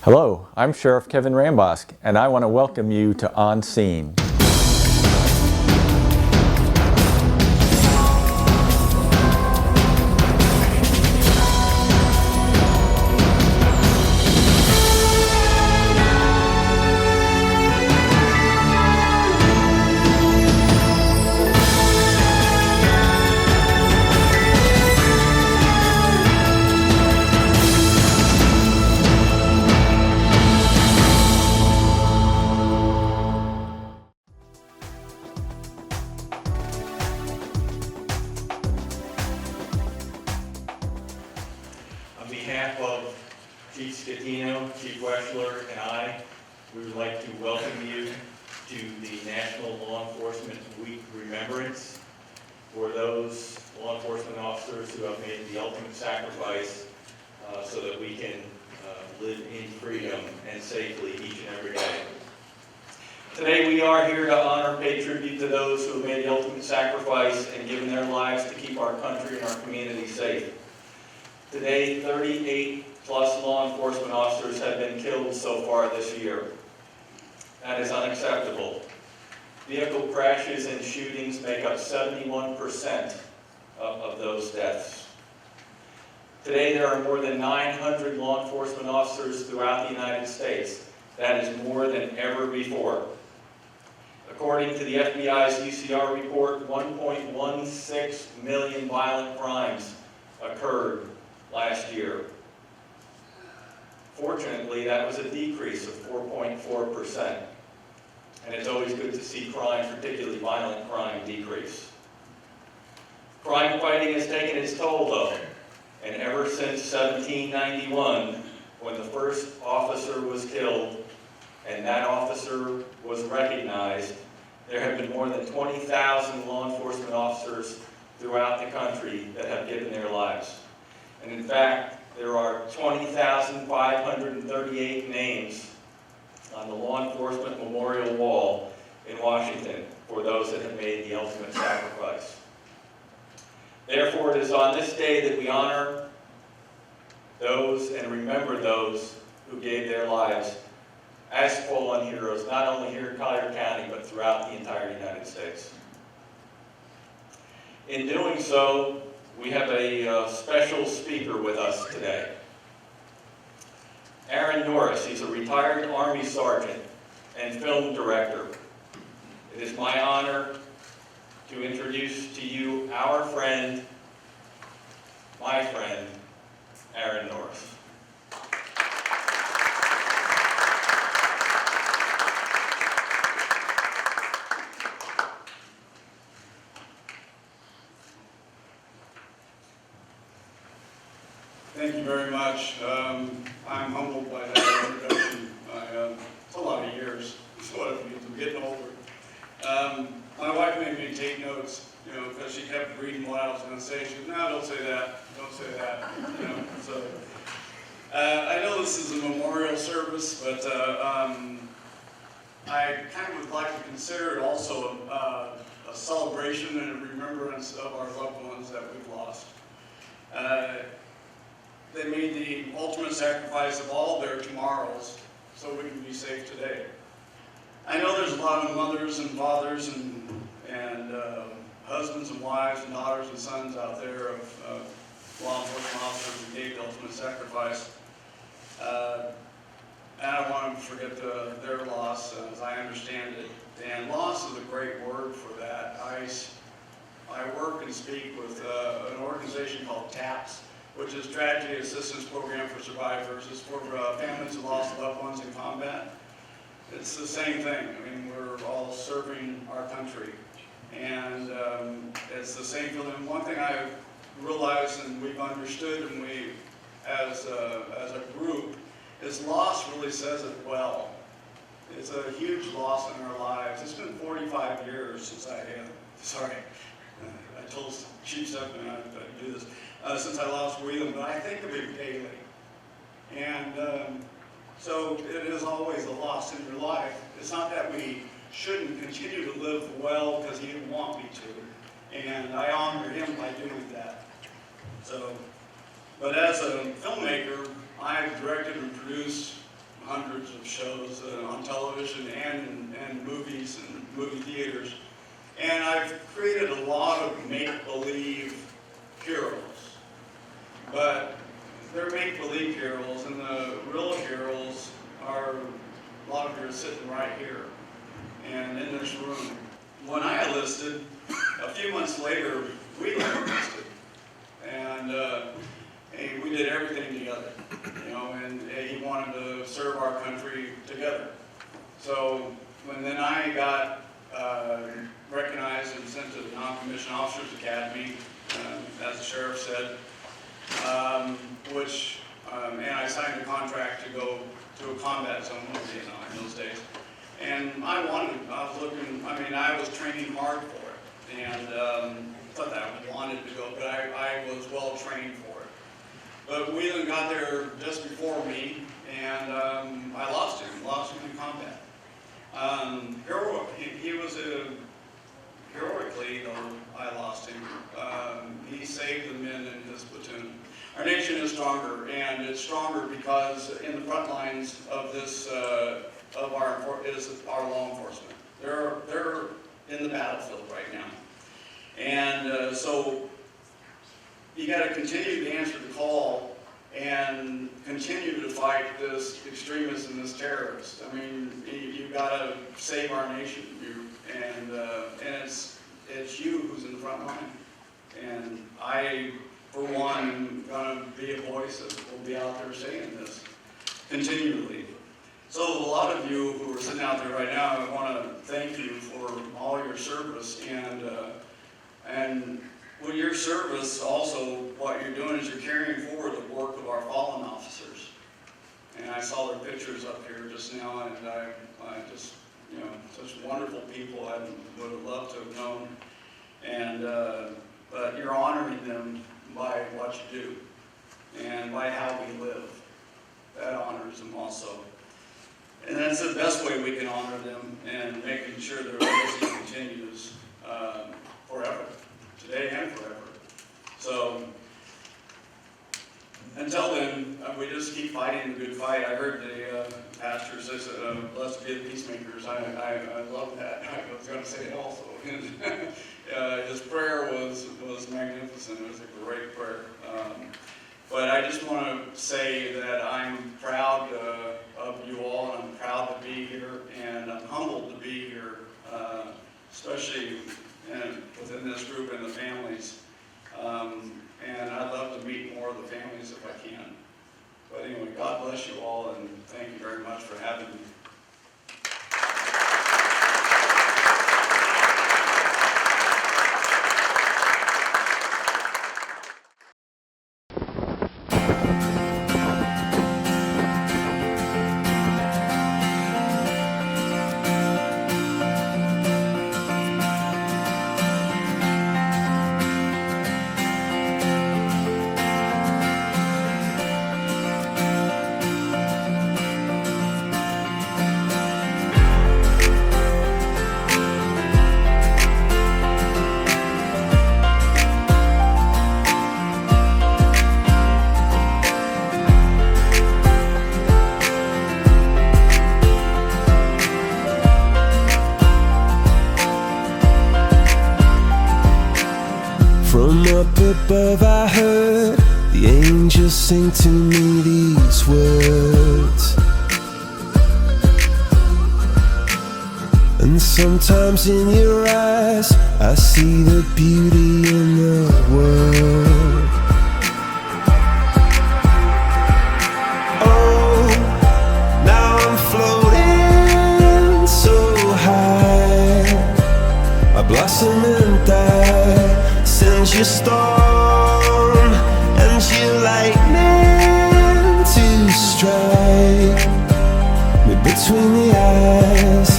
Hello, I'm Sheriff Kevin Rambosk, and I want to welcome you to On Scene. On behalf of Chief Scatino, Chief Weschler, and I, we would like to welcome you to the National Law Enforcement Week Remembrance for those law enforcement officers who have made the ultimate sacrifice so that we can live in freedom and safely each and every day. Today we are here to honor and pay tribute to those who have made the ultimate sacrifice and given their lives to keep our country and our community safe. Today, 38 plus law enforcement officers have been killed so far this year. That is unacceptable. Vehicle crashes and shootings make up 71% of those deaths. Today, there are more than 900 law enforcement officers throughout the United States. That is more than ever before. According to the FBI's UCR report, 1.16 million violent crimes occurred last year. Fortunately, that was a decrease of 4.4%. And it's always good to see crime, particularly violent crime, decrease. Crime fighting has taken its toll, though. And ever since 1791, when the first officer was killed and that officer was recognized, there have been more than 20,000 law enforcement officers throughout the country that have given their lives. And in fact, there are 20,538 names on the Law Enforcement Memorial Wall in Washington for those that have made the ultimate sacrifice. Therefore, it is on this day that we honor those and remember those who gave their lives as fallen heroes, not only here in Collier County, but throughout the entire United States. In doing so, we have a special speaker with us today. Aaron Norris, he's a retired Army sergeant and film director. It is my honor to introduce to you our friend, my friend, Aaron Norris. Thank you very much. I'm humbled by that introduction. It's a lot of years. It's what it means. I'm getting older. My wife made me take notes, because she kept reading what I was going to say. She said, "No, don't say that. Don't say that." So I know this is a memorial service, but I kind of would like to consider it also a celebration and a remembrance of our loved ones that we've lost. They made the ultimate sacrifice of all their tomorrows so we can be safe today. I know there's a lot of mothers and fathers and husbands and wives and daughters and sons out there of law enforcement officers who gave the ultimate sacrifice. And I don't want to forget their loss as I understand it. And loss is a great word for that. I work and speak with an organization called TAPS, which is Tragedy Assistance Program for Survivors. It's for families who lost loved ones in combat. It's the same thing. I mean, we're all serving our country. And it's the same feeling. One thing I've realized and we've understood and we, as a group, is loss really says it well. It's a huge loss in our lives. It's been 45 years since I told Chief Stephen I do this. Since I lost William, but I think of him daily. And so it is always a loss in your life. It's not that we shouldn't continue to live well because he didn't want me to. And I honor him by doing that. So, but as a filmmaker, I've directed and produced hundreds of shows on television and movies and movie theaters. And I've created a lot of make-believe heroes. But they're make-believe heroes, and the real heroes are, a lot of you are sitting right here and in this room. When I enlisted, a few months later, we enlisted. And we did everything together, you know, and he wanted to serve our country together. So when then I got recognized and sent to the Non-Commissioned Officers Academy, as the sheriff said, and I signed a contract to go to a combat zone in those days. And I was training hard for it, and thought that I wanted to go, but I was well trained for it. But Whelan got there just before me, and I lost him in combat. Heroically, though, I lost him. He saved the men in his platoon. Our nation is stronger, and it's stronger because in the front lines of this, is our law enforcement. They're in the battlefield right now. And so you got to continue to answer the call and continue to fight this extremist and this terrorist. I mean, you've got to save our nation, and it's you who's in the front line. And I, for one, am going to be a voice that will be out there saying this continually. So a lot of you who are sitting out there right now, I want to thank you for all your service, and with your service, also what you're doing is you're carrying forward the work of our fallen officers. And I saw their pictures up here just now, and I just, you know, such wonderful people I would have loved to have known. And but you're honoring them by what you do and by how we live. That honors them also. And that's the best way we can honor them, and making sure their legacy continues forever, today and forever. So until then, we just keep fighting the good fight. I heard the pastor say, "Blessed be the peacemakers." I love that. I was going to say it also. His prayer was magnificent. It was a great prayer. But I just want to say that I'm proud of you all, and I'm proud to be here, and I'm humbled to be here, especially within this group and the families. And I'd love to meet more of the families if I can. But anyway, God bless you all, and thank you very much for having me. From up above I heard the angels sing to me these words. And sometimes in your eyes I see the beauty in the world. Oh, now I'm floating so high, I blossom and die. Sends your storm and your lightning to strike me between the eyes.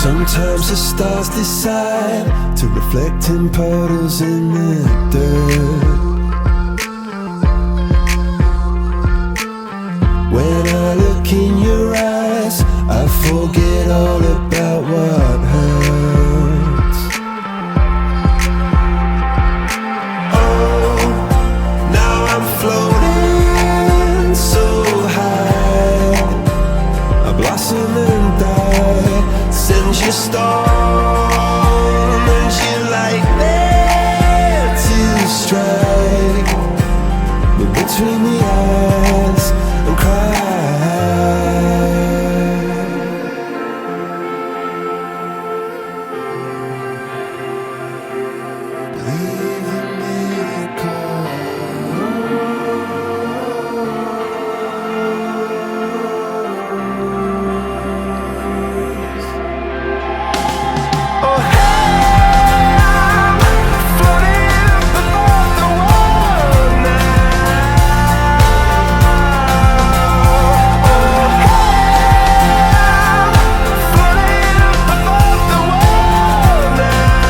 Sometimes Sometimes the stars decide to reflect in puddles in the dirt. When I look in your eyes, I forget all about what hurts. Oh, now I'm floating so high, I blossom and die. Sends your storm and your light there to strike, but between the eyes and cry. Believe in miracles. Oh, hey, floating above the world now. Oh, hey, floating above the world now.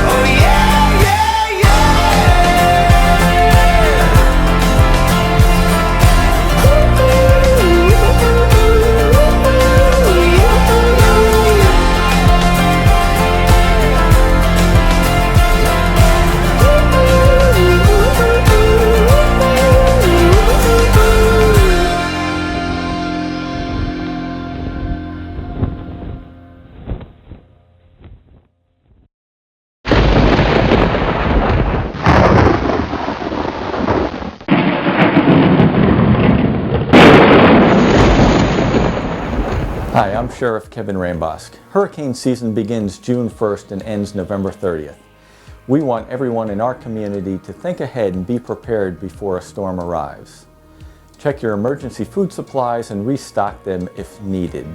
Oh yeah, yeah, Hi, I'm Sheriff Kevin Rambosk. Hurricane season begins June 1st and ends November 30th. We want everyone in our community to think ahead and be prepared before a storm arrives. Check your emergency food supplies and restock them if needed.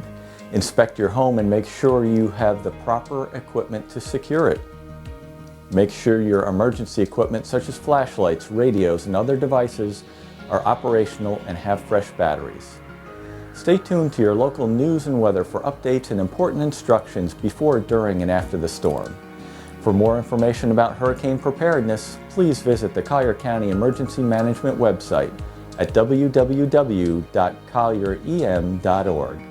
Inspect your home and make sure you have the proper equipment to secure it. Make sure your emergency equipment such as flashlights, radios, and other devices are operational and have fresh batteries. Stay tuned to your local news and weather for updates and important instructions before, during, and after the storm. For more information about hurricane preparedness, please visit the Collier County Emergency Management website at www.collierem.org.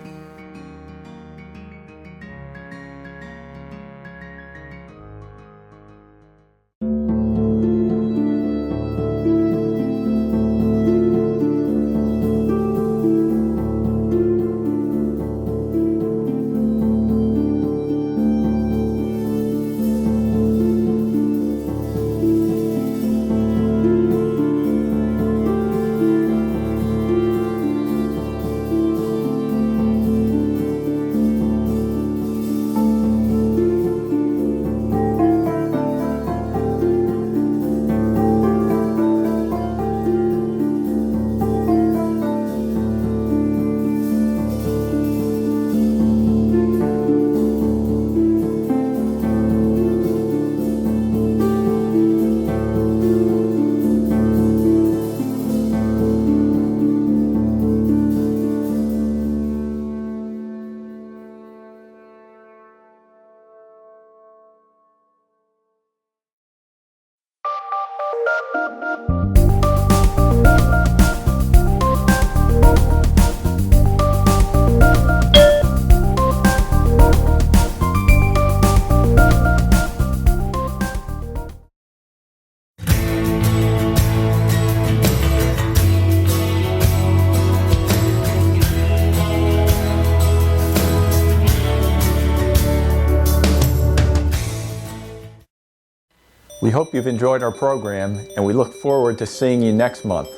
We hope you've enjoyed our program, and we look forward to seeing you next month.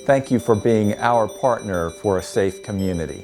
Thank you for being our partner for a safe community.